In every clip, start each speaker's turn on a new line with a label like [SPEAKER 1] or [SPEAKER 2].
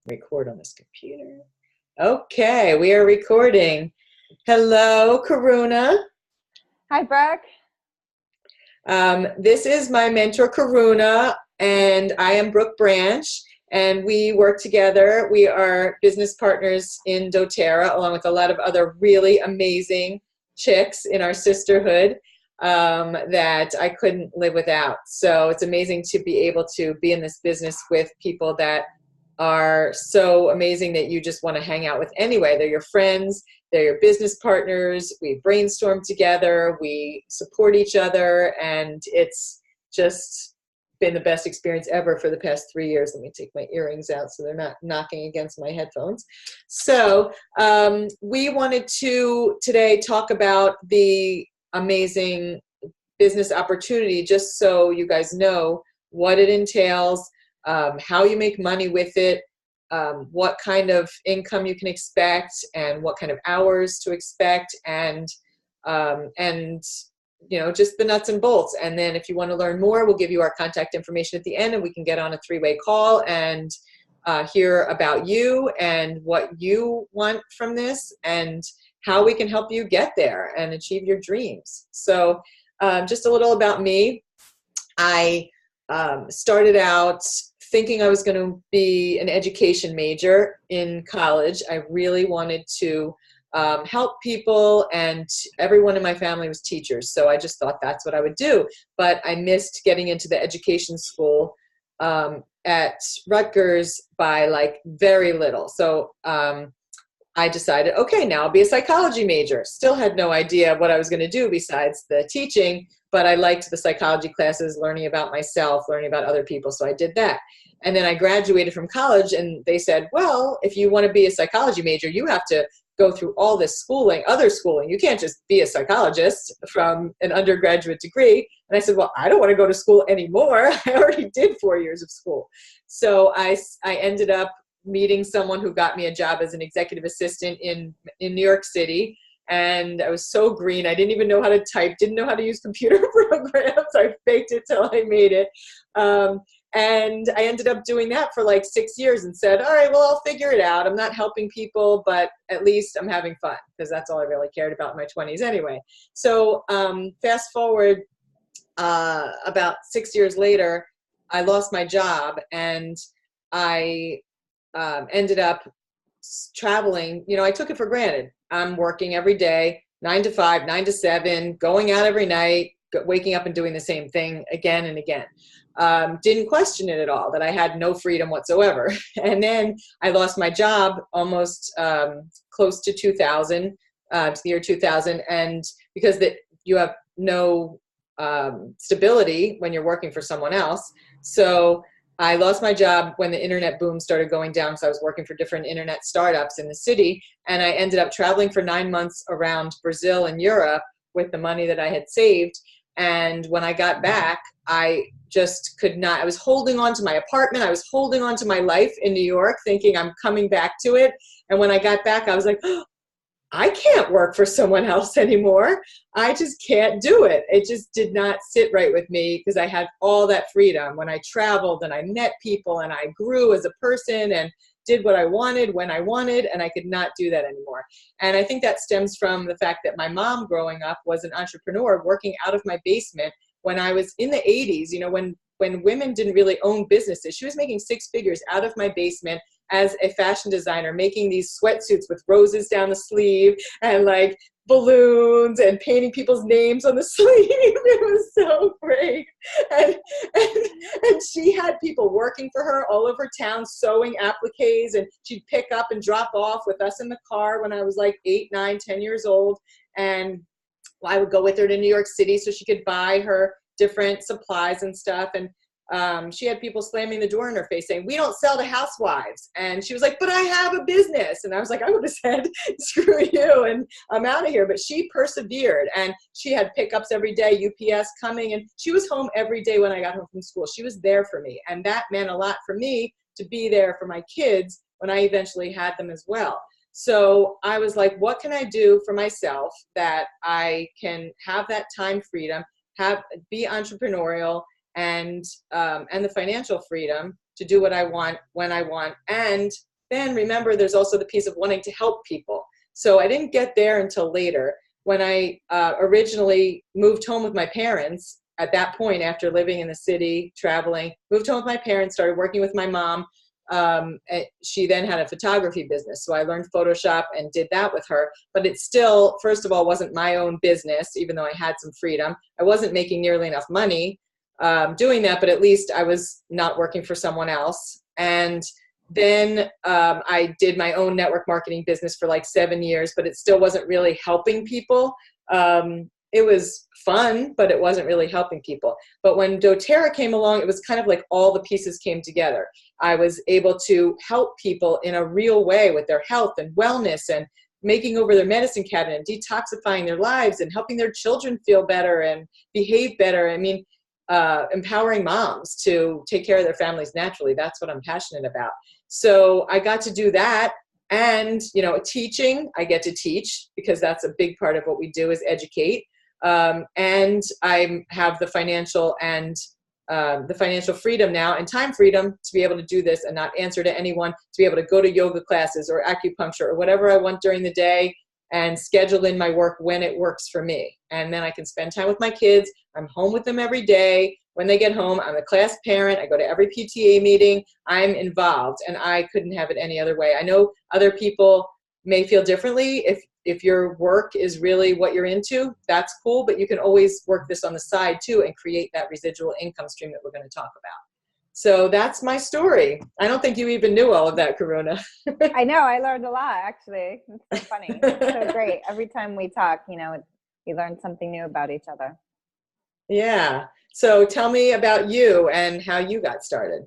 [SPEAKER 1] Record on this computer. Okay, we are recording. Hello, Karuna.
[SPEAKER 2] Hi, Brooke.
[SPEAKER 1] This is my mentor, Karuna, and I am Brooke Branch, and we work together. We are business partners in doTERRA, along with a lot of other really amazing chicks in our sisterhood that I couldn't live without. So it's amazing to be able to be in this business with people that are so amazing that you just want to hang out with anyway. They're your friends, they're your business partners. We brainstorm together, we support each other, and it's just been the best experience ever for the past 3 years. Let me take my earrings out so they're not knocking against my headphones. So we wanted to today talk about the amazing business opportunity, just so you guys know what it entails, how you make money with it, what kind of income you can expect, and what kind of hours to expect, and you know, just the nuts and bolts. And then if you want to learn more, we'll give you our contact information at the end, and we can get on a three-way call and hear about you and what you want from this and how we can help you get there and achieve your dreams. So just a little about me. I started out thinking I was going to be an education major in college. I really wanted to help people, and everyone in my family was teachers, so I just thought that's what I would do. But I missed getting into the education school at Rutgers by like very little. So I decided, okay, now I'll be a psychology major. Still had no idea what I was going to do besides the teaching, but I liked the psychology classes, learning about myself, learning about other people, so I did that. And then I graduated from college, and they said, well, if you want to be a psychology major, you have to go through all this schooling, other schooling. You can't just be a psychologist from an undergraduate degree. And I said, well, I don't want to go to school anymore. I already did 4 years of school. So I ended up meeting someone who got me a job as an executive assistant in New York City. And I was so green. I didn't even know how to type, didn't know how to use computer programs. I faked it till I made it. And I ended up doing that for like 6 years and said, all right, well, I'll figure it out. I'm not helping people, but at least I'm having fun, because that's all I really cared about in my 20s anyway. So fast forward about 6 years later, I lost my job, and I ended up traveling. You know, I took it for granted. I'm working every day, 9 to 5, 9 to 7, going out every night, waking up and doing the same thing again and again. Didn't question it at all, that I had no freedom whatsoever. And then I lost my job almost close to 2000, to the year 2000. And because you have no stability when you're working for someone else. So I lost my job when the internet boom started going down, because I was working for different internet startups in the city. And I ended up traveling for 9 months around Brazil and Europe with the money that I had saved. And when I got back, I just could not. I was holding on to my apartment. I was holding on to my life in New York, thinking I'm coming back to it. And when I got back, I was like, oh, I can't work for someone else anymore. I just can't do it. It just did not sit right with me, because I had all that freedom when I traveled and I met people and I grew as a person and did what I wanted when I wanted, and I could not do that anymore. And I think that stems from the fact that my mom growing up was an entrepreneur working out of my basement when I was in the 80s, you know, when women didn't really own businesses. She was making 6 figures out of my basement as a fashion designer, making these sweatsuits with roses down the sleeve and like balloons and painting people's names on the sleeve. It was so great. And she had people working for her all over town sewing appliques, and she'd pick up and drop off with us in the car when I was like 8, 9, 10 years old. And I would go with her to New York City so she could buy her different supplies and stuff. And she had people slamming the door in her face saying, we don't sell to housewives. And she was like, but I have a business. And I was like, I would have said, screw you, and I'm out of here. But she persevered, and she had pickups every day, UPS coming, and she was home every day when I got home from school. She was there for me. And that meant a lot for me to be there for my kids when I eventually had them as well. So I was like, what can I do for myself that I can have that time freedom, be entrepreneurial, and the financial freedom to do what I want when I want, and then remember, there's also the piece of wanting to help people. So I didn't get there until later. When I originally moved home with my parents, at that point, after living in the city, traveling, moved home with my parents, started working with my mom. She then had a photography business. So I learned Photoshop and did that with her. But it still, first of all, wasn't my own business, even though I had some freedom. I wasn't making nearly enough money doing that, but at least I was not working for someone else. And then I did my own network marketing business for like 7 years, but it still wasn't really helping people. It was fun, but it wasn't really helping people. But when doTERRA came along, it was kind of like all the pieces came together. I was able to help people in a real way with their health and wellness and making over their medicine cabinet, detoxifying their lives and helping their children feel better and behave better. I mean, empowering moms to take care of their families naturally. That's what I'm passionate about. So I got to do that. And, you know, teaching, I get to teach because that's a big part of what we do is educate. And I have the financial and the financial freedom now and time freedom to be able to do this and not answer to anyone, to be able to go to yoga classes or acupuncture or whatever I want during the day and schedule in my work when it works for me. And then I can spend time with my kids. I'm home with them every day. When they get home, I'm a class parent. I go to every PTA meeting. I'm involved, and I couldn't have it any other way. I know other people may feel differently. If your work is really what you're into, that's cool, but you can always work this on the side too and create that residual income stream that we're going to talk about. So that's my story. I don't think you even knew all of that, Karuna.
[SPEAKER 2] I know. I learned a lot, actually. It's so funny. It's so great. Every time we talk, you know, we learn something new about each other.
[SPEAKER 1] Yeah. So tell me about you and how you got started.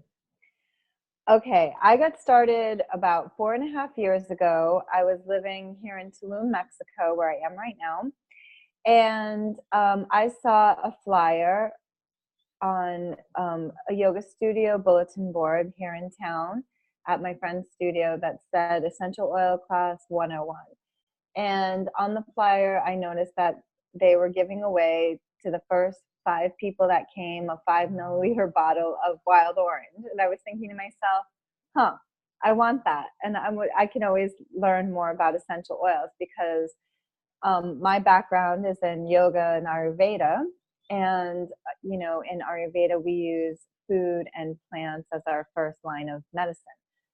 [SPEAKER 2] Okay, I got started about 4.5 years ago. I was living here in Tulum, Mexico, where I am right now. And I saw a flyer on a yoga studio bulletin board here in town at my friend's studio that said Essential Oil Class 101. And on the flyer, I noticed that they were giving away to the first 5 people that came a 5 milliliter bottle of wild orange. And I was thinking to myself, I want that. And I can always learn more about essential oils because my background is in yoga and Ayurveda. And, you know, in Ayurveda, we use food and plants as our first line of medicine.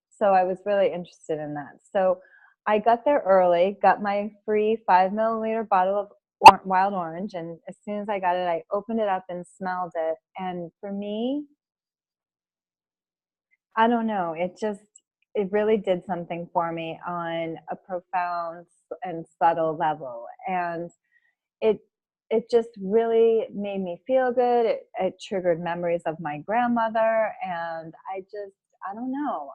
[SPEAKER 2] So I was really interested in that. So I got there early, got my free 5 milliliter bottle of wild orange. And as soon as I got it, I opened it up and smelled it. And for me, I don't know, it really did something for me on a profound and subtle level. And it just really made me feel good. It triggered memories of my grandmother, and I don't know.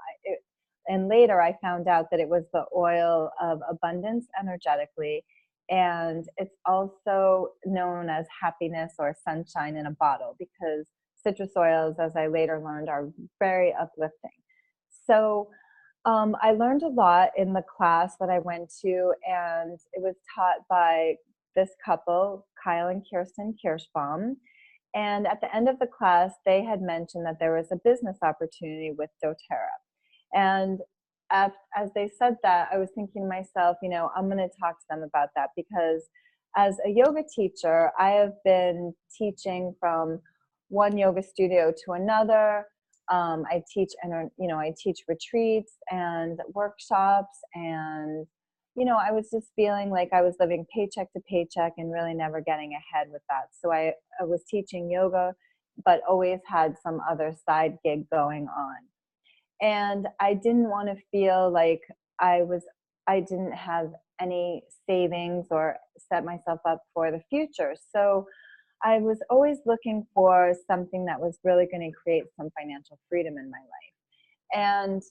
[SPEAKER 2] And later I found out that it was the oil of abundance energetically, and it's also known as happiness or sunshine in a bottle because citrus oils, as I later learned, are very uplifting. So I learned a lot in the class that I went to, and it was taught by this couple, Kyle and Kirsten Kirschbaum. And at the end of the class, they had mentioned that there was a business opportunity with doTERRA. And as they said that, I was thinking to myself, you know, I'm going to talk to them about that because as a yoga teacher, I have been teaching from one yoga studio to another. I teach, and I teach retreats and workshops, and I was just feeling like I was living paycheck to paycheck and really never getting ahead with that. So I was teaching yoga, but always had some other side gig going on. And I didn't want to feel like I didn't have any savings or set myself up for the future. So I was always looking for something that was really going to create some financial freedom in my life. And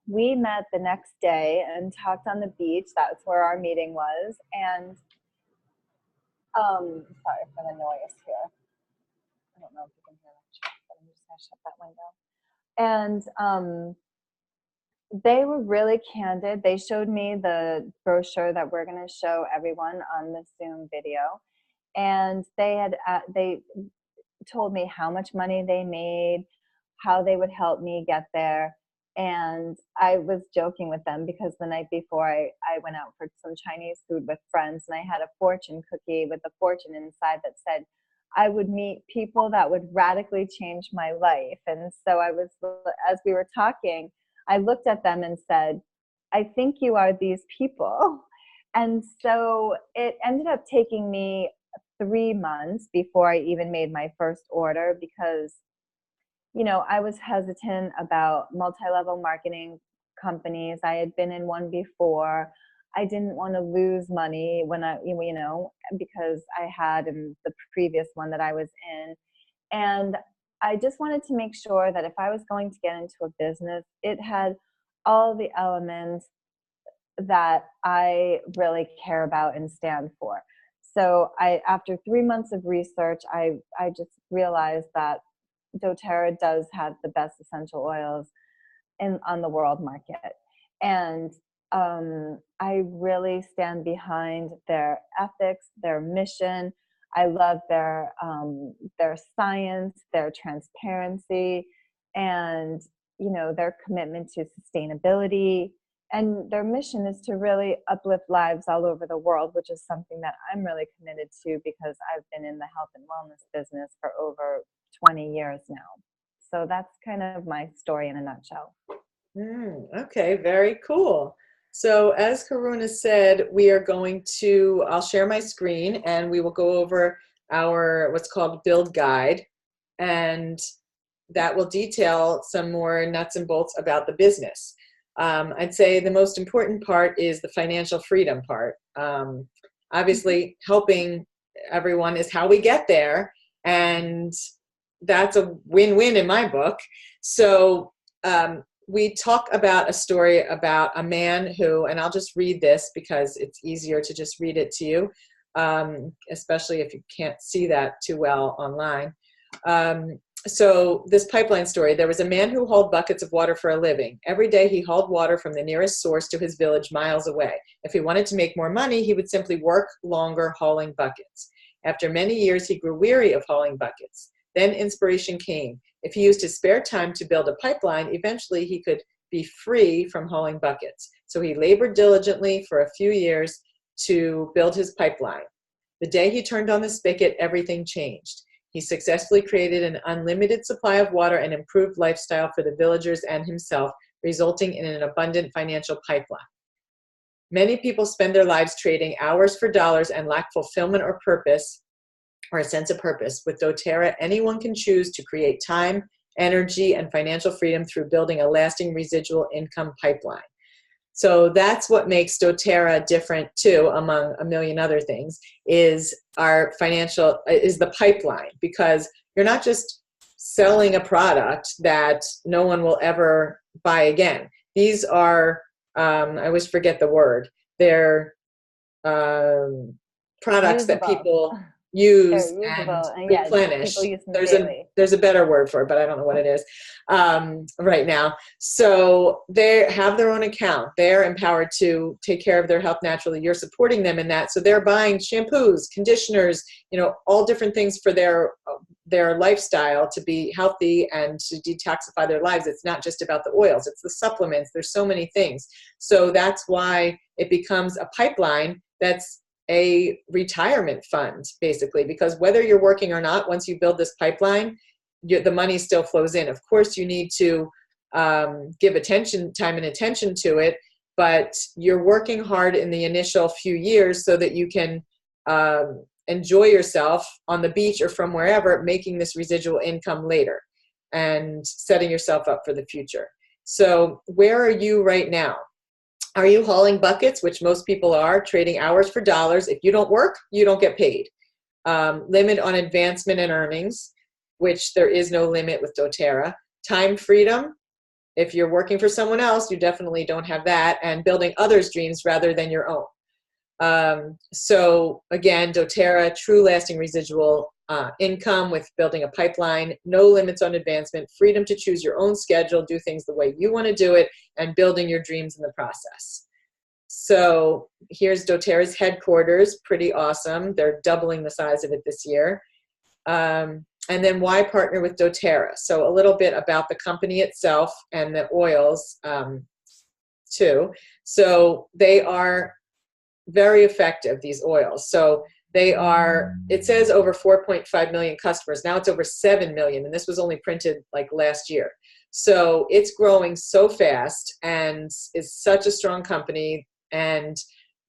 [SPEAKER 2] we met the next day and talked on the beach. That's where our meeting was. And sorry for the noise here. I don't know if you can hear that, but I'm just going to shut that window. And they were really candid. They showed me the brochure that we're going to show everyone on the Zoom video. And they told me how much money they made, how they would help me get there. And I was joking with them because the night before I went out for some Chinese food with friends, and I had a fortune cookie with a fortune inside that said, I would meet people that would radically change my life. And so as we were talking, I looked at them and said, I think you are these people. And so it ended up taking me 3 months before I even made my first order because, I was hesitant about multi-level marketing companies. I had been in one before. I didn't want to lose money because I had in the previous one that I was in. And I just wanted to make sure that if I was going to get into a business, it had all the elements that I really care about and stand for. So after 3 months of research, I just realized that doTERRA does have the best essential oils on the world market. And I really stand behind their ethics, their mission. I love their science, their transparency, and their commitment to sustainability. And their mission is to really uplift lives all over the world, which is something that I'm really committed to because I've been in the health and wellness business for over 20 years now. So that's kind of my story in a nutshell.
[SPEAKER 1] Okay, very cool. So as Karuna said, I'll share my screen and we will go over our what's called build guide, and that will detail some more nuts and bolts about the business. I'd say the most important part is the financial freedom part. Obviously, helping everyone is how we get there, and that's a win-win in my book. So we talk about a story about a man who, and I'll just read this because it's easier to just read it to you, especially if you can't see that too well online. So this pipeline story, there was a man who hauled buckets of water for a living. Every day he hauled water from the nearest source to his village miles away. If he wanted to make more money, he would simply work longer hauling buckets. After many years, he grew weary of hauling buckets. Then inspiration came. If he used his spare time to build a pipeline, eventually he could be free from hauling buckets. So he labored diligently for a few years to build his pipeline. The day he turned on the spigot, everything changed. He successfully created an unlimited supply of water and improved lifestyle for the villagers and himself, resulting in an abundant financial pipeline. Many people spend their lives trading hours for dollars and lack fulfillment or purpose, or a sense of purpose. With doTERRA, anyone can choose to create time, energy, and financial freedom through building a lasting residual income pipeline. So that's what makes doTERRA different too, among a million other things, is the pipeline, because you're not just selling a product that no one will ever buy again. These are, I always forget the word, they're products that people use and replenish. There's a better word for it, but I don't know what it is right now. So they have their own account. They're empowered to take care of their health naturally. You're supporting them in that. So they're buying shampoos, conditioners, all different things for their lifestyle to be healthy and to detoxify their lives. It's not just about the oils, it's the supplements. There's so many things. So that's why it becomes a pipeline that's a retirement fund, basically, because whether you're working or not, once you build this pipeline, the money still flows in. Of course, you need to give time and attention to it, but you're working hard in the initial few years so that you can enjoy yourself on the beach or from wherever, making this residual income later and setting yourself up for the future. So where are you right now? Are you hauling buckets, which most people are, trading hours for dollars? If you don't work, you don't get paid. Limit on advancement and earnings, which there is no limit with doTERRA. Time freedom. If you're working for someone else, you definitely don't have that. And building others' dreams rather than your own. So again, doTERRA, true lasting residual income with building a pipeline, no limits on advancement, freedom to choose your own schedule, do things the way you want to do it, and building your dreams in the process. So here's doTERRA's headquarters, pretty awesome. They're doubling the size of it this year. and then why partner with doTERRA? So a little bit about the company itself and the oils too. So they are very effective, these oils. So they are, it says over 4.5 million customers. Now it's over 7 million, and this was only printed like last year. So it's growing so fast and is such a strong company. And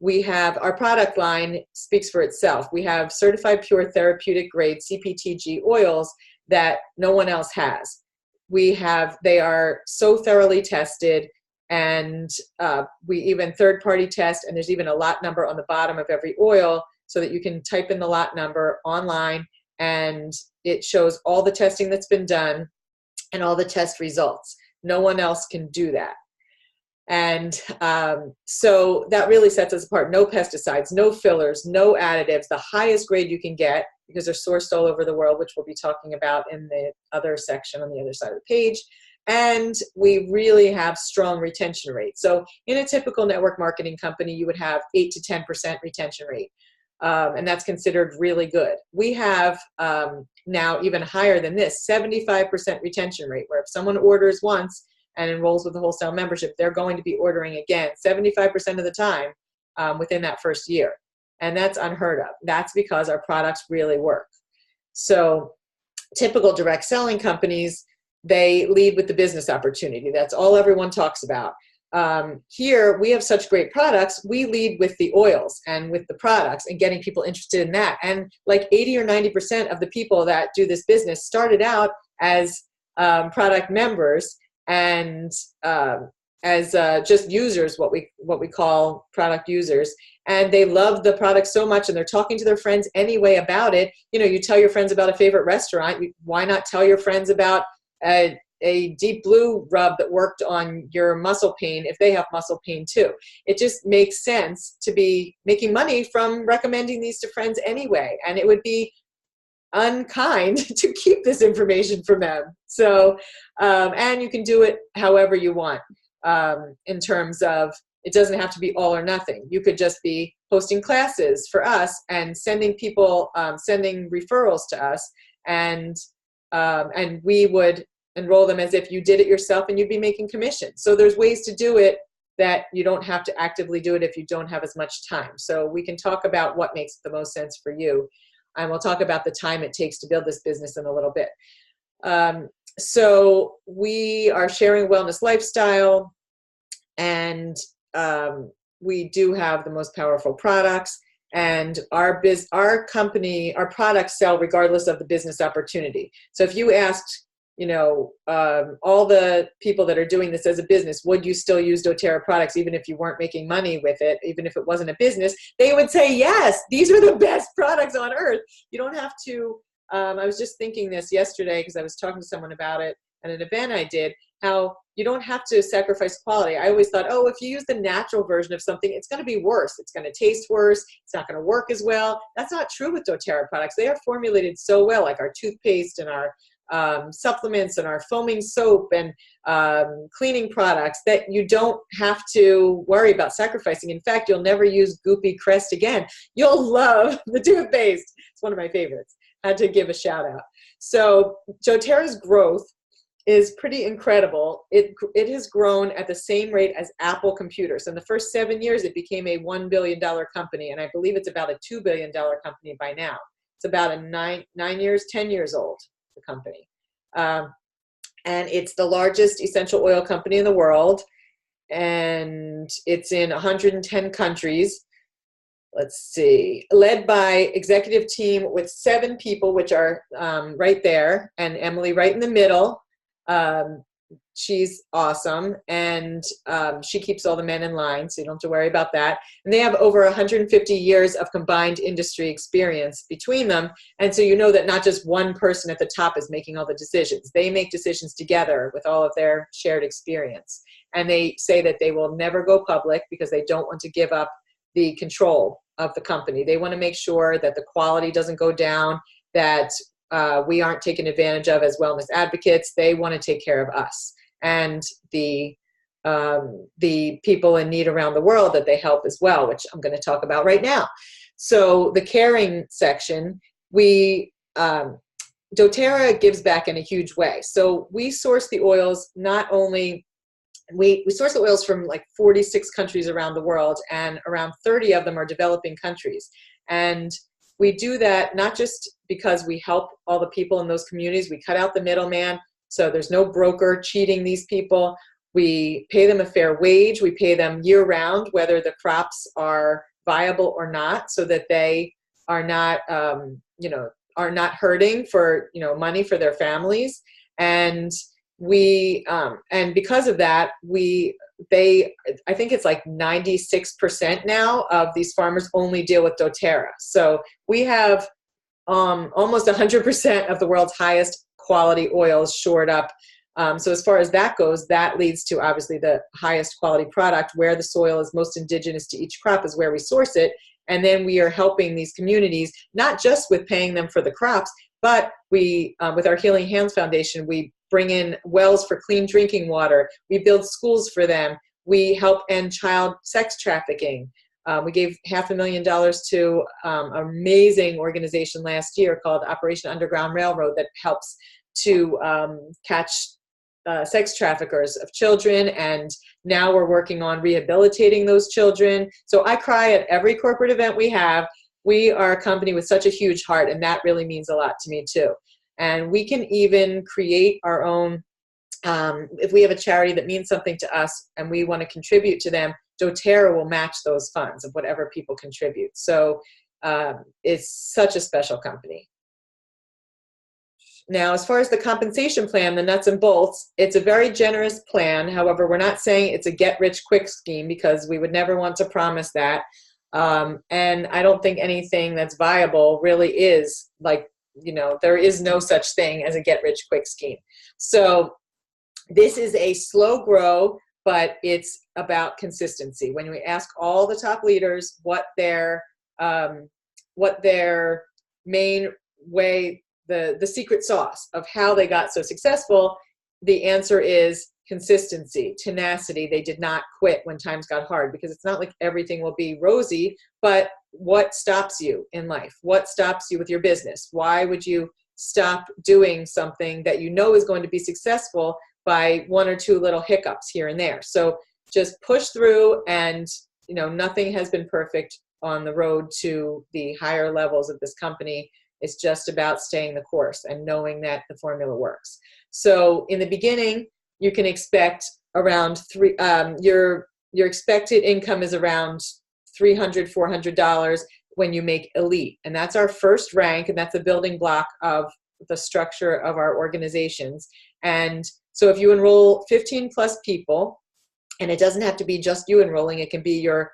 [SPEAKER 1] we have, our product line speaks for itself. We have certified pure therapeutic grade CPTG oils that no one else has. They are so thoroughly tested, and we even third-party test, and there's even a lot number on the bottom of every oil so that you can type in the lot number online, and it shows all the testing that's been done and all the test results. No one else can do that. And so that really sets us apart. No pesticides, no fillers, no additives, the highest grade you can get, because they're sourced all over the world, which we'll be talking about in the other section on the other side of the page. And we really have strong retention rates. So in a typical network marketing company, you would have 8 to 10% retention rate. And that's considered really good. We have now even higher than this, 75% retention rate, where if someone orders once and enrolls with a wholesale membership, they're going to be ordering again 75% of the time within that first year. And that's unheard of. That's because our products really work. So typical direct selling companies, they lead with the business opportunity. That's all everyone talks about. Here, we have such great products, we lead with the oils and with the products and getting people interested in that. And like 80 or 90% of the people that do this business started out as product members and as just users, what we call product users. And they love the product so much, and they're talking to their friends anyway about it. You know, you tell your friends about a favorite restaurant. Why not tell your friends about a deep blue rub that worked on your muscle pain if they have muscle pain too? It just makes sense to be making money from recommending these to friends anyway. And it would be unkind to keep this information from them. So, and you can do it however you want in terms of, it doesn't have to be all or nothing. You could just be hosting classes for us and sending people, sending referrals to us, and we would enroll them as if you did it yourself, and you'd be making commission. So there's ways to do it that you don't have to actively do it if you don't have as much time. So we can talk about what makes the most sense for you. And we'll talk about the time it takes to build this business in a little bit. So we are sharing wellness lifestyle, and we do have the most powerful products, and our company, our products sell regardless of the business opportunity. So if you asked, you know, all the people that are doing this as a business, would you still use doTERRA products even if you weren't making money with it, even if it wasn't a business? They would say, yes, these are the best products on earth. You don't have to, I was just thinking this yesterday because I was talking to someone about it at an event I did, how you don't have to sacrifice quality. I always thought, oh, if you use the natural version of something, it's going to be worse. It's going to taste worse. It's not going to work as well. That's not true with doTERRA products. They are formulated so well, like our toothpaste and our supplements and our foaming soap and cleaning products, that you don't have to worry about sacrificing. In fact, you'll never use Goopy Crest again. You'll love the toothpaste. It's one of my favorites. I had to give a shout out. So doTERRA's growth is pretty incredible. It has grown at the same rate as Apple computers. In the first 7 years, it became a $1 billion company, and I believe it's about a $2 billion company by now. It's about a 10 years old, the company. And it's the largest essential oil company in the world, and it's in 110 countries. Let's see, led by executive team with 7 people, which are right there, and Emily right in the middle. She's awesome, and she keeps all the men in line, so you don't have to worry about that. And they have over 150 years of combined industry experience between them, and so you know that not just one person at the top is making all the decisions. They make decisions together with all of their shared experience, and they say that they will never go public because they don't want to give up the control of the company. They want to make sure that the quality doesn't go down, that we aren't taken advantage of as wellness advocates. They want to take care of us and the people in need around the world that they help as well, which I'm going to talk about right now. So the caring section, we doTERRA gives back in a huge way. So we source the oils not only, we source the oils from like 46 countries around the world, and around 30 of them are developing countries. And we do that not just because we help all the people in those communities, we cut out the middleman, so there's no broker cheating these people. We pay them a fair wage, we pay them year round, whether the crops are viable or not, so that they are not, are not hurting for, money for their families. And and because of that, I think it's like 96% now of these farmers only deal with doTERRA. So we have almost 100% of the world's highest quality oils shored up. So as far as that goes, that leads to obviously the highest quality product. Where the soil is most indigenous to each crop is where we source it. And then we are helping these communities, not just with paying them for the crops, but we, with our Healing Hands Foundation, we bring in wells for clean drinking water. We build schools for them. We help end child sex trafficking. We gave $500,000 to an amazing organization last year called Operation Underground Railroad that helps to catch sex traffickers of children, and now we're working on rehabilitating those children. So I cry at every corporate event we have. We are a company with such a huge heart, and that really means a lot to me too. And we can even create our own, if we have a charity that means something to us and we want to contribute to them, doTERRA will match those funds of whatever people contribute. So it's such a special company. Now, as far as the compensation plan, the nuts and bolts, it's a very generous plan. However, we're not saying it's a get-rich-quick scheme, because we would never want to promise that. And I don't think anything that's viable really is like, there is no such thing as a get-rich-quick scheme. So this is a slow grow, but it's about consistency. When we ask all the top leaders what their main way, the secret sauce of how they got so successful, the answer is consistency, tenacity. They did not quit when times got hard, because it's not like everything will be rosy, but what stops you in life? What stops you with your business? Why would you stop doing something that you know is going to be successful by one or two little hiccups here and there? So just push through, and nothing has been perfect on the road to the higher levels of this company. It's just about staying the course and knowing that the formula works. So in the beginning, you can expect around your expected income is around $300, $400 when you make elite. And that's our first rank, and that's a building block of the structure of our organizations. And so if you enroll 15 plus people, and it doesn't have to be just you enrolling, it can be your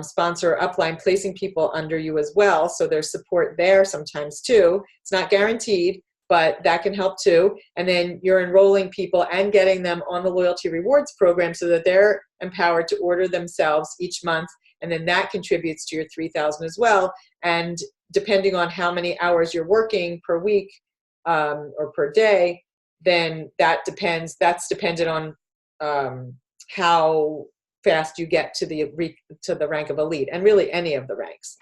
[SPEAKER 1] sponsor upline placing people under you as well. So there's support there sometimes too. It's not guaranteed, but that can help too. And then you're enrolling people and getting them on the loyalty rewards program so that they're empowered to order themselves each month. And then that contributes to your 3,000 as well. And depending on how many hours you're working per week or per day, then that's dependent on how fast you get to the rank of elite, and really any of the ranks.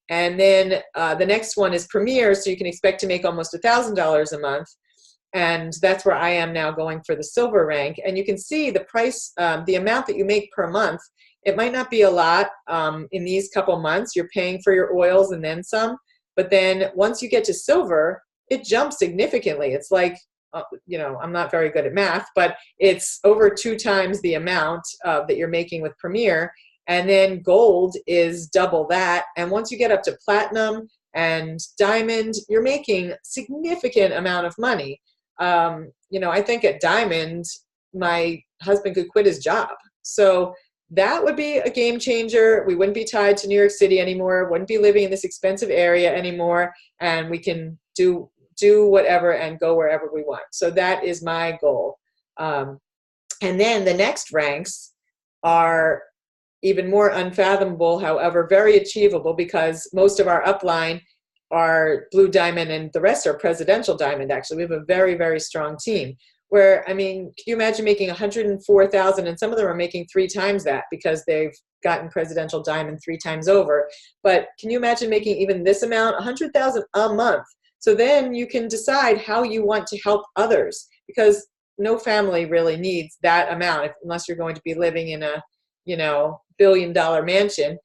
[SPEAKER 1] And then the next one is Premier, so you can expect to make almost $1,000 a month, and that's where I am now, going for the silver rank. And you can see the price, the amount that you make per month. It might not be a lot in these couple months. You're paying for your oils and then some, but then once you get to silver, it jumps significantly. It's like, I'm not very good at math, but it's over 2 times the amount that you're making with Premier. And then gold is double that. And once you get up to platinum and diamond, you're making significant amount of money. I think at diamond, my husband could quit his job. So that would be a game changer. We wouldn't be tied to New York City anymore, wouldn't be living in this expensive area anymore, and we can do whatever and go wherever we want. So that is my goal. And then the next ranks are even more unfathomable, however, very achievable, because most of our upline are blue diamond and the rest are presidential diamond. Actually, we have a very, very strong team where, can you imagine making 104,000, and some of them are making 3 times that because they've gotten presidential diamond 3 times over. But can you imagine making even this amount, 100,000 a month? So then you can decide how you want to help others, because no family really needs that amount unless you're going to be living in a, billion-dollar mansion.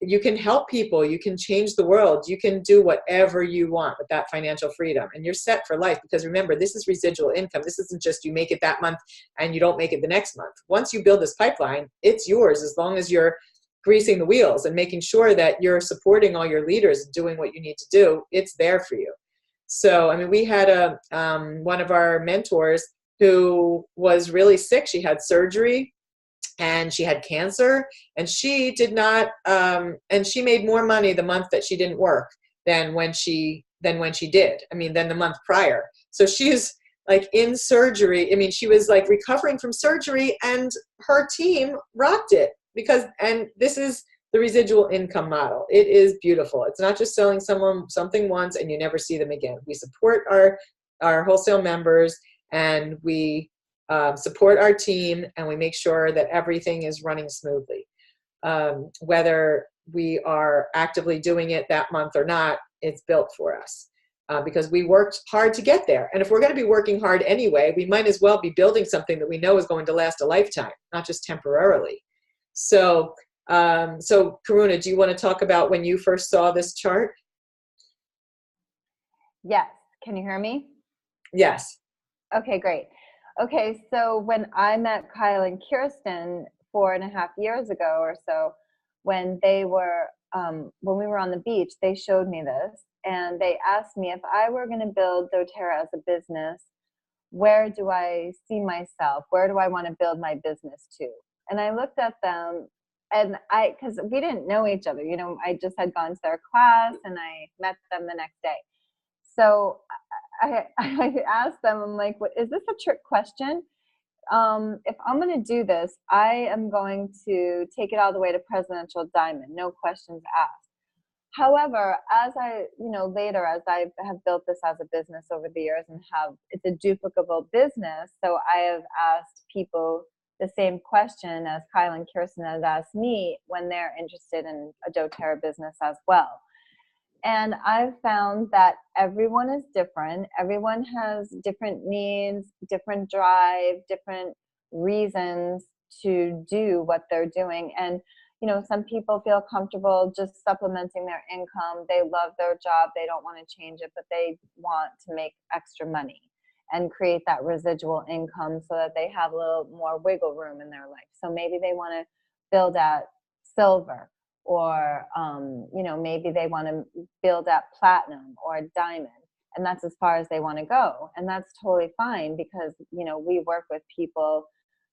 [SPEAKER 1] You can help people, you can change the world, you can do whatever you want with that financial freedom, and you're set for life. Because remember, this is residual income. This isn't just you make it that month and you don't make it the next month. Once you build this pipeline, it's yours, as long as you're greasing the wheels and making sure that you're supporting all your leaders and doing what you need to do. It's there for you. So, we had one of our mentors who was really sick. She had surgery and she had cancer, and she did not, and she made more money the month that she didn't work than when she did. Than the month prior. So she's like in surgery. She was like recovering from surgery, and her team rocked it and this is the residual income model. It is beautiful. It's not just selling someone something once and you never see them again. We support our wholesale members, and we support our team, and we make sure that everything is running smoothly. Whether we are actively doing it that month or not, it's built for us because we worked hard to get there. And if we're going to be working hard anyway, we might as well be building something that we know is going to last a lifetime, not just temporarily. So, Karuna, do you want to talk about when you first saw this chart?
[SPEAKER 2] Yes. Can you hear me?
[SPEAKER 1] Yes.
[SPEAKER 2] Okay, great. Okay, so when I met Kyle and Kirsten 4.5 years ago or so, when we were on the beach, they showed me this, and they asked me if I were going to build doTERRA as a business, where do I see myself? Where do I want to build my business to? And I looked at them, and because we didn't know each other, I just had gone to their class and I met them the next day. So I asked them, I'm like, is this a trick question? If I'm going to do this, I am going to take it all the way to Presidential Diamond, no questions asked. However, as later, as I have built this as a business over the years and it's a duplicable business, so I have asked people the same question as Kyle and Kirsten has asked me when they're interested in a doTERRA business as well. And I've found that everyone is different. Everyone has different needs, different drive, different reasons to do what they're doing. And, some people feel comfortable just supplementing their income. They love their job. They don't want to change it, but they want to make extra money and create that residual income so that they have a little more wiggle room in their life. So maybe they want to build at silver, or maybe they want to build at platinum or diamond, and that's as far as they want to go. And that's totally fine, because we work with people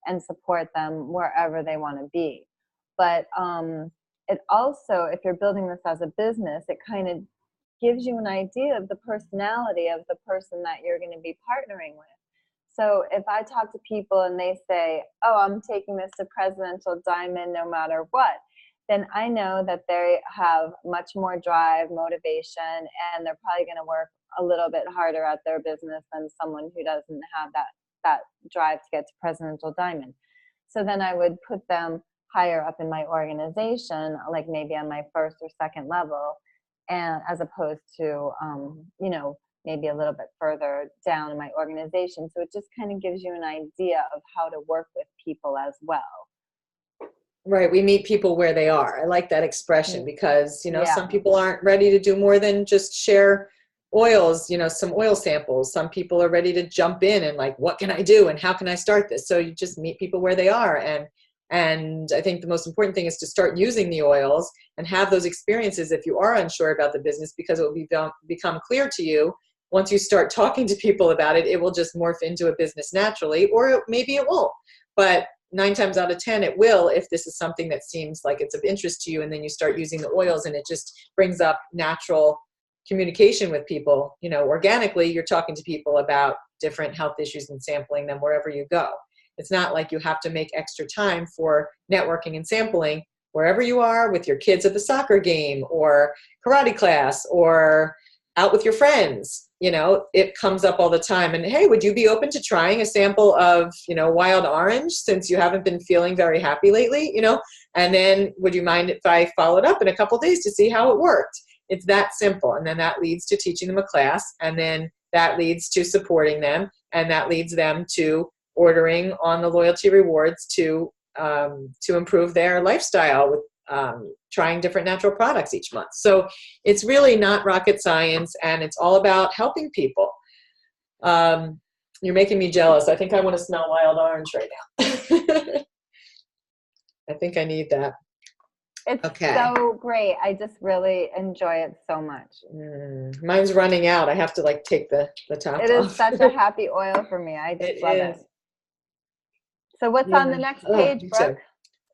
[SPEAKER 2] and support them wherever they want to be. But it also, if you're building this as a business, it kind of gives you an idea of the personality of the person that you're going to be partnering with. So if I talk to people and they say, oh, I'm taking this to Presidential Diamond no matter what, then I know that they have much more drive, motivation, and they're probably going to work a little bit harder at their business than someone who doesn't have that drive to get to Presidential Diamond. So then I would put them higher up in my organization, like maybe on my first or second level, and as opposed to, maybe a little bit further down in my organization. So it just kind of gives you an idea of how to work with people as well.
[SPEAKER 1] Right. We meet people where they are. I like that expression because, some people aren't ready to do more than just share oils, some oil samples. Some people are ready to jump in and like, what can I do? And how can I start this? So you just meet people where they are. And I think the most important thing is to start using the oils and have those experiences if you are unsure about the business, because it will become clear to you. Once you start talking to people about it, it will just morph into a business naturally, or maybe it won't. But 9 times out of 10, it will, if this is something that seems like it's of interest to you, and then you start using the oils and it just brings up natural communication with people. Organically, you're talking to people about different health issues and sampling them wherever you go. It's not like you have to make extra time for networking and sampling wherever you are, with your kids at the soccer game or karate class or out with your friends. It comes up all the time. And hey, would you be open to trying a sample of, wild orange, since you haven't been feeling very happy lately, and then would you mind if I followed up in a couple of days to see how it worked? It's that simple. And then that leads to teaching them a class, and then that leads to supporting them, and that leads them to ordering on the loyalty rewards to improve their lifestyle with trying different natural products each month. So it's really not rocket science, and it's all about helping people. You're making me jealous. I think I want to smell wild orange right now. I think I need that.
[SPEAKER 2] It's
[SPEAKER 1] okay.
[SPEAKER 2] So great. I just really enjoy it so much.
[SPEAKER 1] Mine's running out. I have to like take the top off.
[SPEAKER 2] It is such a happy oil for me. I just love it. So what's on the next page, Brooke?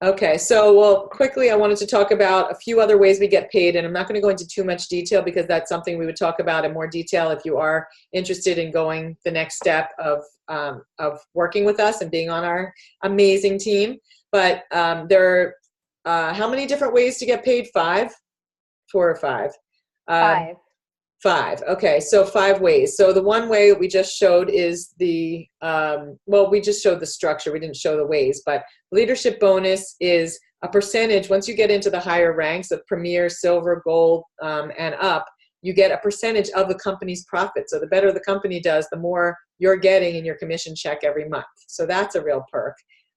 [SPEAKER 1] Okay, so well, quickly, I wanted to talk about a few other ways we get paid, and I'm not going to go into too much detail because that's something we would talk about in more detail if you are interested in going the next step of working with us and being on our amazing team. But there are how many different ways to get paid? 5? 4 or 5?
[SPEAKER 2] 5.
[SPEAKER 1] 5. Okay, so 5 ways. So the one way we just showed is the, we just showed the structure. We didn't show the ways, but leadership bonus is a percentage. Once you get into the higher ranks of premier, silver, gold, and up, you get a percentage of the company's profit. So the better the company does, the more you're getting in your commission check every month. So that's a real perk.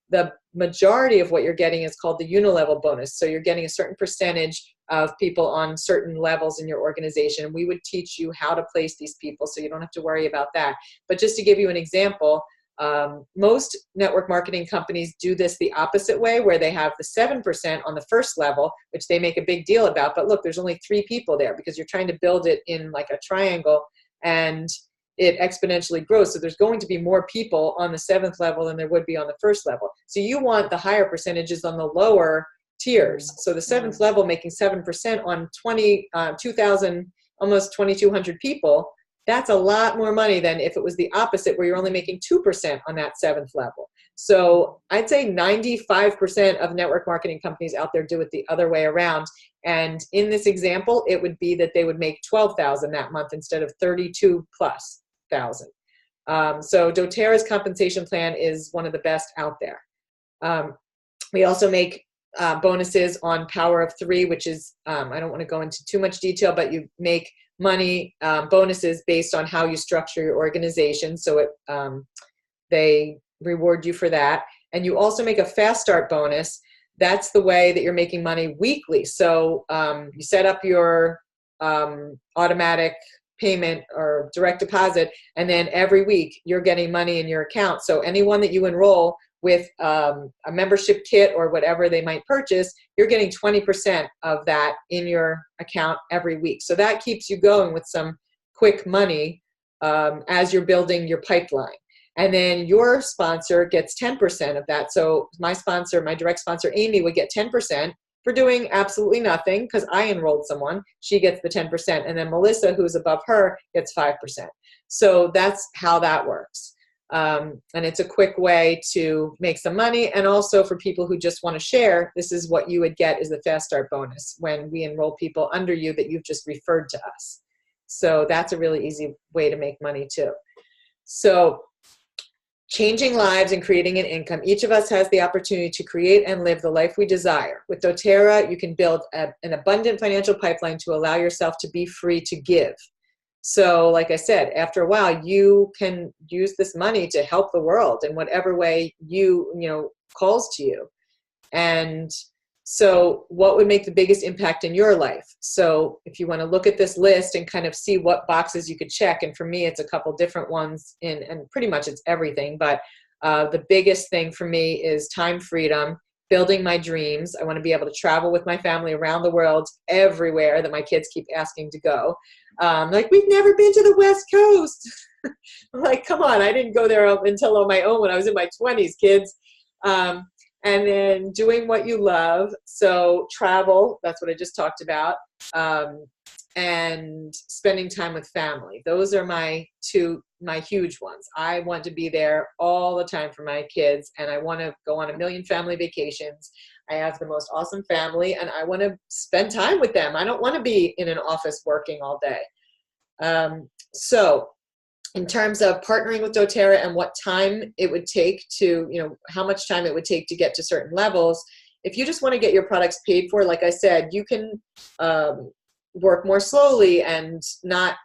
[SPEAKER 1] The majority of what you're getting is called the unilevel bonus. So you're getting a certain percentage of people on certain levels in your organization. We would teach you how to place these people so you don't have to worry about that. But just to give you an example, most network marketing companies do this the opposite way, where they have the 7% on the first level, which they make a big deal about. But look, there's only 3 people there because you're trying to build it in like a triangle, and it exponentially grows. So there's going to be more people on the 7th level than there would be on the first level. So you want the higher percentages on the lower tiers. So the 7th level making 7% on 2,000, almost 2,200 people, that's a lot more money than if it was the opposite, where you're only making 2% on that 7th level. So I'd say 95% of network marketing companies out there do it the other way around. And in this example, it would be that they would make 12,000 that month instead of 32 plus thousand. So doTERRA's compensation plan is one of the best out there. We also make bonuses on Power of 3, which is, I don't want to go into too much detail, but you make money bonuses based on how you structure your organization. So they reward you for that. And you also make a fast start bonus. That's the way that you're making money weekly. So you set up your automatic payment or direct deposit, and then every week you're getting money in your account. So anyone that you enroll with a membership kit or whatever they might purchase, you're getting 20% of that in your account every week. So that keeps you going with some quick money as you're building your pipeline. And then your sponsor gets 10% of that. So my sponsor, my direct sponsor, Amy, would get 10% for doing absolutely nothing because I enrolled someone. She gets the 10%. And then Melissa, who's above her, gets 5%. So that's how that works. And it's a quick way to make some money. And also for people who just want to share, this is what you would get as the Fast Start bonus when we enroll people under you that you've just referred to us. So that's a really easy way to make money too. So changing lives and creating an income. Each of us has the opportunity to create and live the life we desire. With doTERRA, you can build an abundant financial pipeline to allow yourself to be free to give. So like I said, after a while, you can use this money to help the world in whatever way you calls to you. And so what would make the biggest impact in your life? So if you want to look at this list and kind of see what boxes you could check, and for me, it's a couple different ones, and pretty much it's everything, but the biggest thing for me is time freedom, building my dreams. I want to be able to travel with my family around the world, everywhere that my kids keep asking to go. Like, we've never been to the West Coast. I'm like, come on, I didn't go there until on my own when I was in my 20s, kids. And then doing what you love. So travel, that's what I just talked about. And spending time with family. Those are my huge ones. I want to be there all the time for my kids, and I want to go on a million family vacations. I have the most awesome family, and I want to spend time with them. I don't want to be in an office working all day. So in terms of partnering with doTERRA and what time it would take to, how much time it would take to get to certain levels, if you just want to get your products paid for, like I said, you can work more slowly and not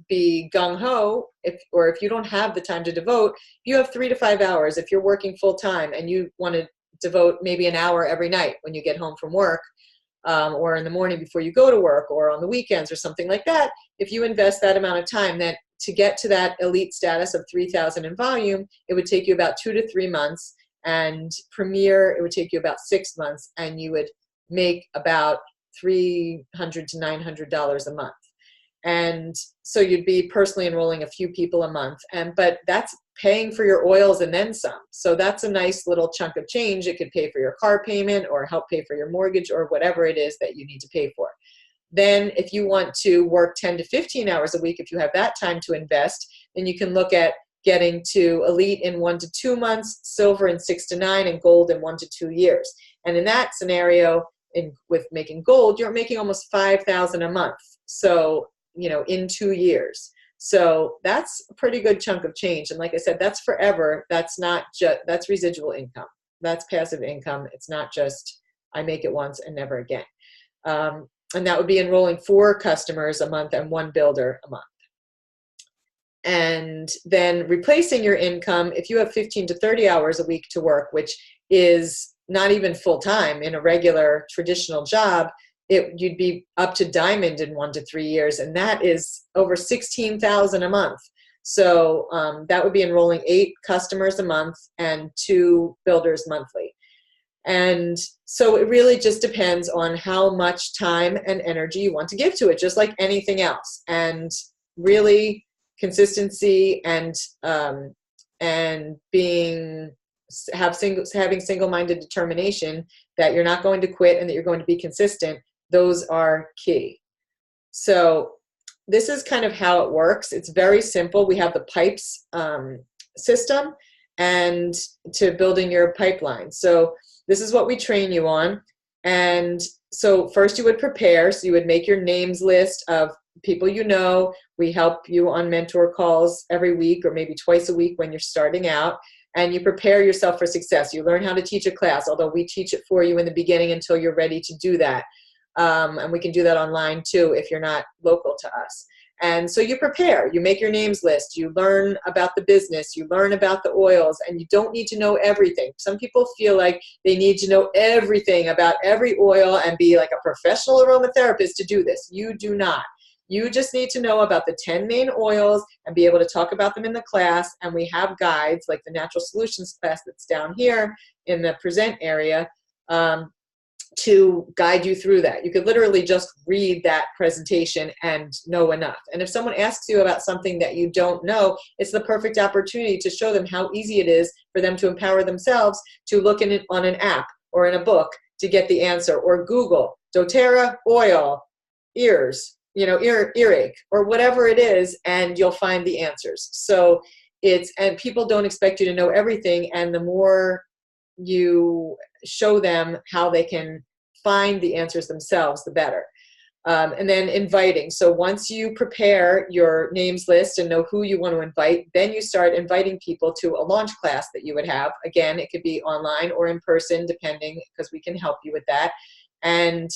[SPEAKER 1] be gung-ho, if you don't have the time to devote, you have 3 to 5 hours. If you're working full time and you want to devote maybe an hour every night when you get home from work, or in the morning before you go to work, or on the weekends or something like that, if you invest that amount of time, then to get to that elite status of 3,000 in volume, it would take you about 2 to 3 months, and Premier, it would take you about 6 months, and you would make about $300 to $900 a month. And so you'd be personally enrolling a few people a month, but that's paying for your oils and then some. So that's a nice little chunk of change. It could pay for your car payment or help pay for your mortgage or whatever it is that you need to pay for. Then if you want to work 10 to 15 hours a week, if you have that time to invest, then you can look at getting to elite in 1 to 2 months, silver in 6 to 9, and gold in 1 to 2 years. And in that scenario, with making gold, you're making almost $5,000 a month. So, in 2 years. So that's a pretty good chunk of change. And like I said, that's forever. That's not just, that's residual income. That's passive income. It's not just, I make it once and never again. And that would be enrolling 4 customers a month and 1 builder a month. And then replacing your income, if you have 15 to 30 hours a week to work, which is not even full time in a regular traditional job, you'd be up to diamond in 1 to 3 years, and that is over $16,000 a month. So that would be enrolling 8 customers a month and 2 builders monthly. And so it really just depends on how much time and energy you want to give to it, just like anything else. And really, consistency and having single-minded determination that you're not going to quit and that you're going to be consistent. Those are key. So this is kind of how it works. It's very simple. We have the pipes system and to building your pipeline. So this is what we train you on. And so first you would prepare. So you would make your names list of people you know. We help you on mentor calls every week or maybe twice a week when you're starting out. And you prepare yourself for success. You learn how to teach a class, although we teach it for you in the beginning until you're ready to do that. And we can do that online too if you're not local to us. And so you prepare, you make your names list, you learn about the business, you learn about the oils, and you don't need to know everything. Some people feel like they need to know everything about every oil and be like a professional aromatherapist to do this. You do not. You just need to know about the 10 main oils and be able to talk about them in the class. And we have guides like the Natural Solutions class that's down here in the present area to guide you through that. You could literally just read that presentation and know enough. And if someone asks you about something that you don't know, it's the perfect opportunity to show them how easy it is for them to empower themselves to look in it on an app or in a book to get the answer, or Google doTERRA oil, ears, earache, or whatever it is, and you'll find the answers. So and people don't expect you to know everything, and the more you show them how they can find the answers themselves, the better. And then inviting. So once you prepare your names list and know who you want to invite, then you start inviting people to a launch class that you would have. Again, it could be online or in person, depending, because we can help you with that. And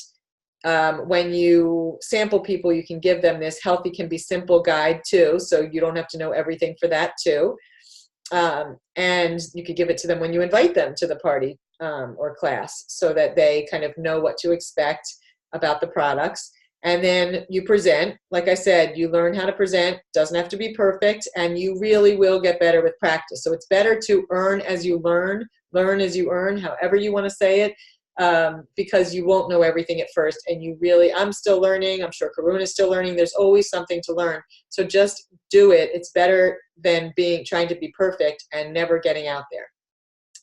[SPEAKER 1] when you sample people, you can give them this Healthy Can Be Simple guide too, so you don't have to know everything for that too. And you could give it to them when you invite them to the party or class, so that they kind of know what to expect about the products. And then you present. Like I said, you learn how to present. Doesn't have to be perfect, and you really will get better with practice. So it's better to earn as you learn as you earn, however you want to say it, because you won't know everything at first. And I'm still learning. I'm sure Karuna is still learning. There's always something to learn. So just do it. It's better than trying to be perfect and never getting out there.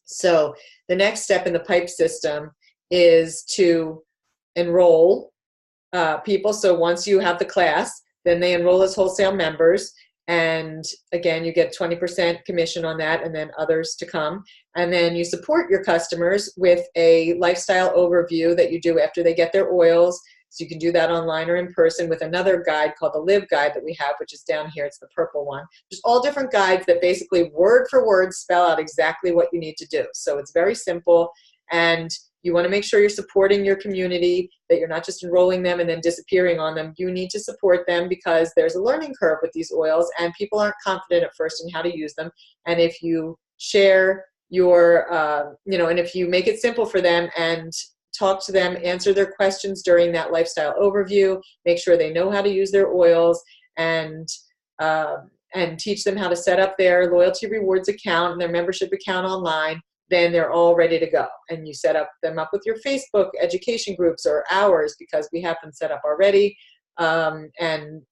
[SPEAKER 1] So the next step in the pipe system is to enroll people. So once you have the class, then they enroll as wholesale members. And again, you get 20% commission on that, and then others to come. And then you support your customers with a lifestyle overview that you do after they get their oils. So you can do that online or in person with another guide called the Live Guide that we have, which is down here. It's the purple one. There's all different guides that basically word for word spell out exactly what you need to do. So it's very simple, and You want to make sure you're supporting your community, that you're not just enrolling them and then disappearing on them. You need to support them because there's a learning curve with these oils, and people aren't confident at first in how to use them. And if you share your, and if you make it simple for them and talk to them, answer their questions during that lifestyle overview, make sure they know how to use their oils, and teach them how to set up their loyalty rewards account and their membership account online, then they're all ready to go. And you set them up with your Facebook education groups or ours, because we have them set up already. And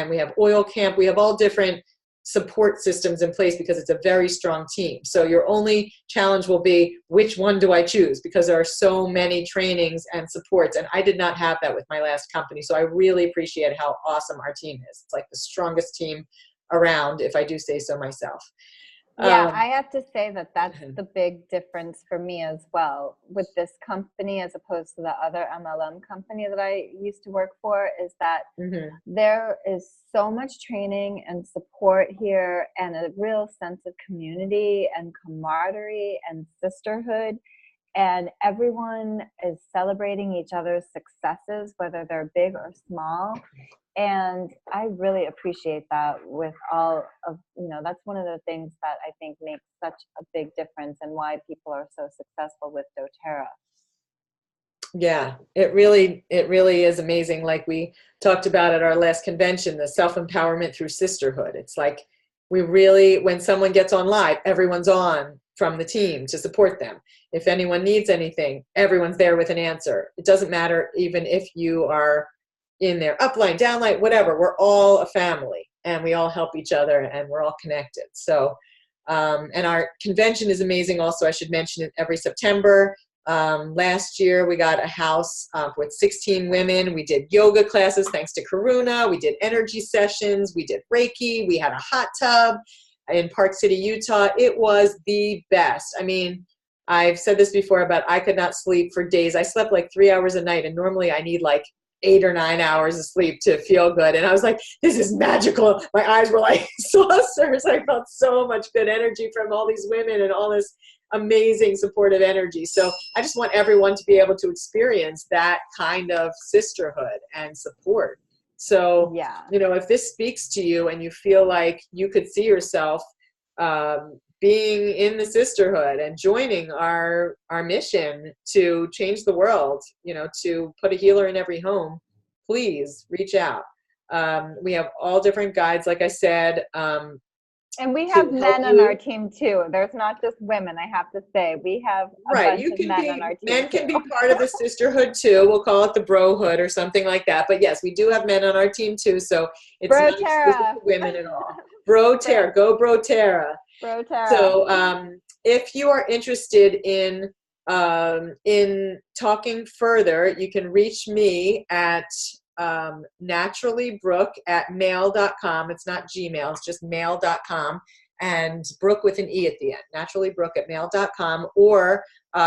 [SPEAKER 1] we have Oil Camp. We have all different support systems in place because it's a very strong team. So your only challenge will be, which one do I choose? Because there are so many trainings and supports, and I did not have that with my last company. So I really appreciate how awesome our team is. It's like the strongest team around, if I do say so myself.
[SPEAKER 2] Yeah, I have to say that that's the big difference for me as well with this company as opposed to the other MLM company that I used to work for, is that there is so much training and support here, and a real sense of community and camaraderie and sisterhood. And everyone is celebrating each other's successes, whether they're big or small. And I really appreciate that with all of, that's one of the things that I think makes such a big difference and why people are so successful with doTERRA.
[SPEAKER 1] Yeah, it really is amazing. Like we talked about at our last convention, the self-empowerment through sisterhood. It's like when someone gets on live, everyone's on from the team to support them. If anyone needs anything, everyone's there with an answer. It doesn't matter even if you are in their upline, downline, whatever. We're all a family, and we all help each other, and we're all connected. So, and our convention is amazing also. I should mention it every September. Last year we got a house with 16 women. We did yoga classes thanks to Karuna. We did energy sessions. We did Reiki. We had a hot tub in Park City, Utah. It was the best. I mean, I've said this before, but I could not sleep for days. I slept like 3 hours a night, and normally I need like 8 or 9 hours of sleep to feel good. And I was like, this is magical. My eyes were like saucers. I felt so much good energy from all these women and all this amazing supportive energy. So I just want everyone to be able to experience that kind of sisterhood and support. So, if this speaks to you and you feel like you could see yourself being in the sisterhood and joining our mission to change the world, to put a healer in every home, please reach out. We have all different guides, like I said.
[SPEAKER 2] And we have men on our team too. There's not just women, I have to say. We have a bunch of men on our team.
[SPEAKER 1] Men can be part of the sisterhood too. We'll call it the brohood or something like that. But yes, we do have men on our team too. So it's not exclusive to women at all. Bro-terra, go Bro-terra.
[SPEAKER 2] Bro-terra.
[SPEAKER 1] So if you are interested in talking further, you can reach me at naturallybrooke@mail.com. It's not Gmail, it's just mail.com, and Brooke with an E at the end, naturallybrooke@mail.com. Or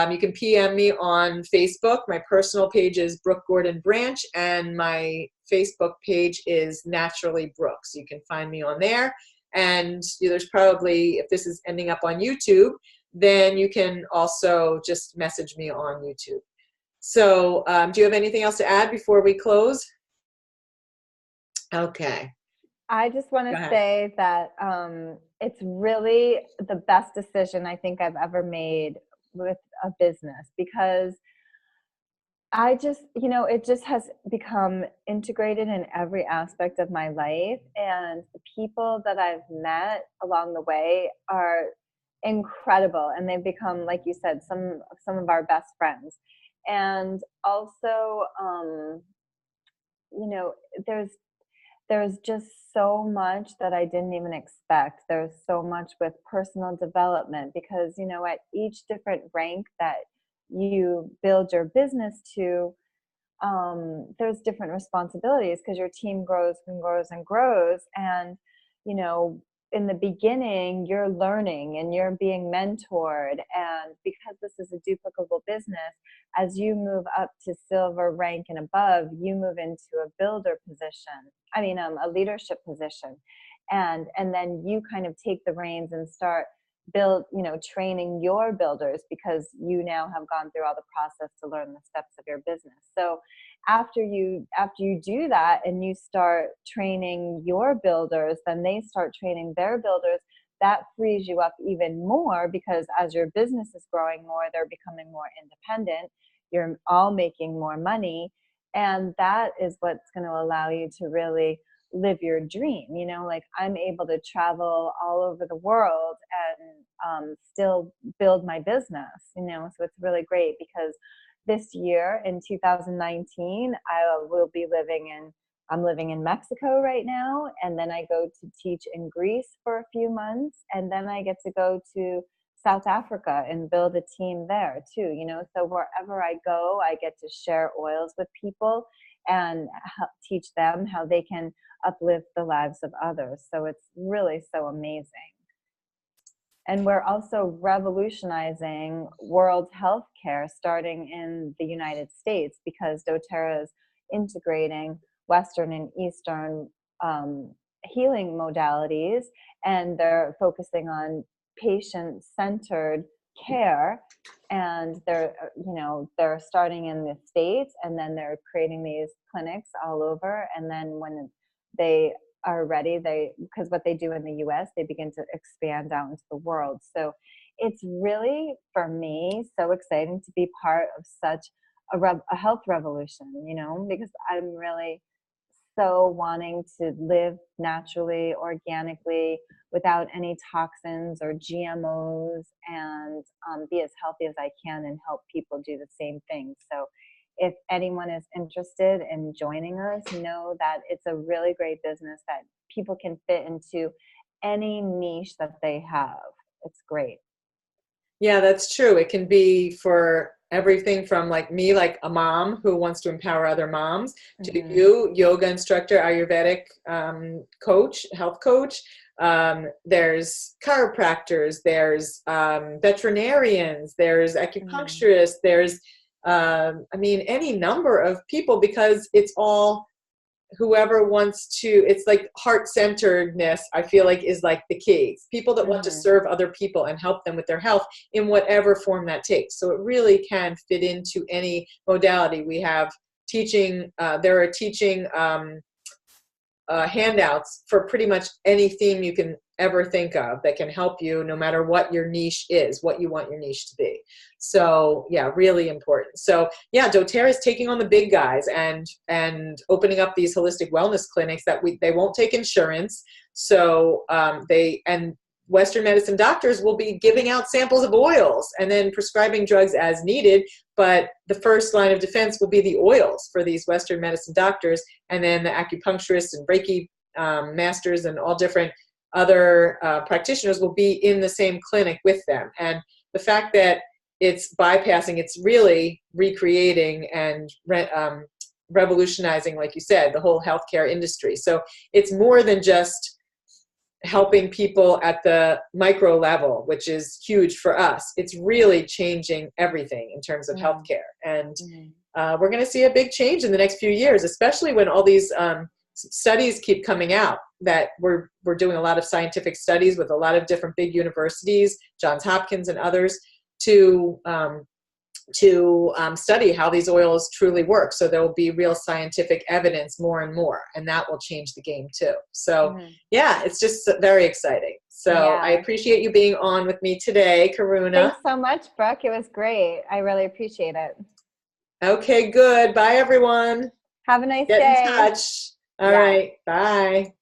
[SPEAKER 1] you can PM me on Facebook. My personal page is Brooke Gordon Branch, and my Facebook page is Naturally Brooke. So you can find me on there. And there's probably, if this is ending up on YouTube, then you can also just message me on YouTube. So do you have anything else to add before we close? Okay.
[SPEAKER 2] I just want to say that it's really the best decision I think I've ever made with a business, because I just, it just has become integrated in every aspect of my life. And the people that I've met along the way are incredible. And they've become, like you said, some of our best friends. And also, there's just so much that I didn't even expect. There's so much with personal development, because, at each different rank that you build your business to, there's different responsibilities, because your team grows and grows and grows. And, in the beginning, you're learning and you're being mentored. And because this is a duplicable business, as you move up to silver rank and above, you move into a builder position. A leadership position. And then you kind of take the reins and start training your builders, because you now have gone through all the process to learn the steps of your business. So after you do that and you start training your builders, then they start training their builders. That frees you up even more, because as your business is growing more, they're becoming more independent. You're all making more money. And that is what's going to allow you to really live your dream. Like, I'm able to travel all over the world and still build my business, so it's really great, because this year in 2019, I'm living in Mexico right now, and then I go to teach in Greece for a few months, and then I get to go to South Africa and build a team there too, so wherever I go, I get to share oils with people and teach them how they can uplift the lives of others. So it's really so amazing. And we're also revolutionizing world healthcare starting in the United States, because doTERRA is integrating Western and Eastern healing modalities, and they're focusing on patient-centered care. And they're starting in the States, and then they're creating these clinics all over. And then when they are ready, because what they do in the US, they begin to expand out into the world. So it's really, for me, so exciting to be part of such a health revolution, because I'm really so wanting to live naturally, organically, without any toxins or GMOs, and be as healthy as I can and help people do the same thing. So if anyone is interested in joining us, know that it's a really great business that people can fit into any niche that they have. It's great.
[SPEAKER 1] Yeah, that's true. It can be for everything from like me, like a mom who wants to empower other moms, to you, yoga instructor, Ayurvedic coach, health coach. There's chiropractors, there's veterinarians, there's acupuncturists, there's any number of people, because it's all whoever wants to. It's like heart-centeredness, I feel like, is like the key. It's people that want to serve other people and help them with their health in whatever form that takes. So it really can fit into any modality. We have teaching, there are teaching handouts for pretty much any theme you can ever think of that can help you, no matter what your niche is, what you want your niche to be. So yeah, really important. So yeah, doTERRA is taking on the big guys and opening up these holistic wellness clinics that they won't take insurance. So Western medicine doctors will be giving out samples of oils and then prescribing drugs as needed. But the first line of defense will be the oils for these Western medicine doctors, and then the acupuncturists and Reiki masters and all different other practitioners will be in the same clinic with them. And the fact that it's bypassing, it's really recreating and revolutionizing, like you said, the whole healthcare industry. So it's more than just helping people at the micro level, which is huge for us. It's really changing everything in terms of healthcare. And we're going to see a big change in the next few years, especially when all these studies keep coming out, that we're doing a lot of scientific studies with a lot of different big universities, Johns Hopkins and others, to study how these oils truly work. So there will be real scientific evidence more and more, and that will change the game too. So yeah, it's just very exciting. So I appreciate you being on with me today, Karuna.
[SPEAKER 2] Thanks so much, Brooke. It was great. I really appreciate it.
[SPEAKER 1] Okay, good. Bye, everyone.
[SPEAKER 2] Have a nice day.
[SPEAKER 1] Get in touch. All right. Bye.